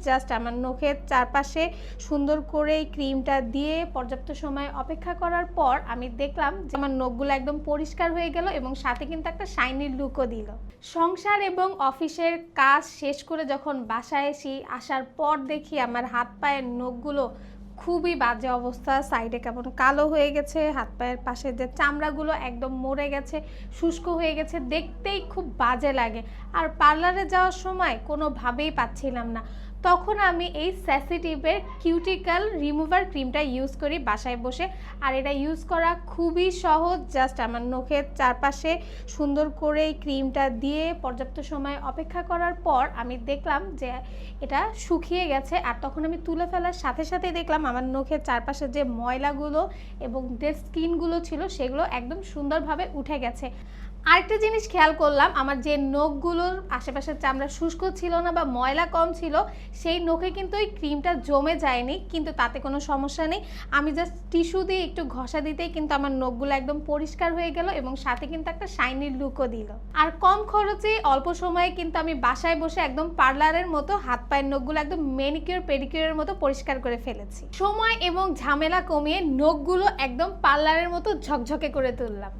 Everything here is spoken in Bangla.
জাস্ট আমার নখের চারপাশে সুন্দর করে এই ক্রিমটা দিয়ে পর্যাপ্ত সময় অপেক্ষা করার পর আমি দেখলাম যে আমার নখগুলো একদম পরিষ্কার হয়ে গেল এবং সাথে কিন্তু একটা শাইনি লুকও দিল। সংসার এবং অফিসের কাজ শেষ করে যখন বাসায় আসার পর দেখি আমার হাত পায়ের নখগুলো খুবই বাজে অবস্থা, সাইডে কেমন কালো হয়ে গেছে, হাত পায়ের পাশে যে চামড়াগুলো একদম মরে গেছে, শুষ্ক হয়ে গেছে, দেখতেই খুব বাজে লাগে। আর পার্লারে যাওয়ার সময় কোনোভাবেই পাচ্ছিলাম না। তখন আমি এই সেন্সিটিভের কিউটিক্যাল রিমুভার ক্রিমটা ইউজ করি বাসায় বসে। আর এটা ইউজ করা খুবই সহজ, জাস্ট আমার নখের চারপাশে সুন্দর করে এই ক্রিমটা দিয়ে পর্যাপ্ত সময় অপেক্ষা করার পর আমি দেখলাম যে এটা শুকিয়ে গেছে। আর তখন আমি তুলে ফেলার সাথে সাথেই দেখলাম আমার নখের চারপাশে যে ময়লাগুলো এবং ডেড স্কিনগুলো ছিল সেগুলো একদম সুন্দরভাবে উঠে গেছে। আরেকটা জিনিস খেয়াল করলাম, আমার যে নখগুলোর আশেপাশের চামড়া শুষ্ক ছিল না বা ময়লা কম ছিল সেই নখে কিন্তু এই ক্রিমটা জমে যায়নি, কিন্তু তাতে কোনো সমস্যা নেই। আমি জাস্ট টিস্যু দিয়ে একটু ঘষা দিতেই কিন্তু আমার নখগুলো একদম পরিষ্কার হয়ে গেল এবং সাথে কিন্তু একটা শাইনি লুকও দিল। আর কম খরচে অল্প সময়ে কিন্তু আমি বাসায় বসে একদম পার্লারের মতো হাত পায়ের নখগুলো একদম ম্যানিকিউর পেডিকিউরের মতো পরিষ্কার করে ফেলেছি। সময় এবং ঝামেলা কমিয়ে নখগুলো একদম পার্লারের মতো ঝকঝকে করে তুললাম।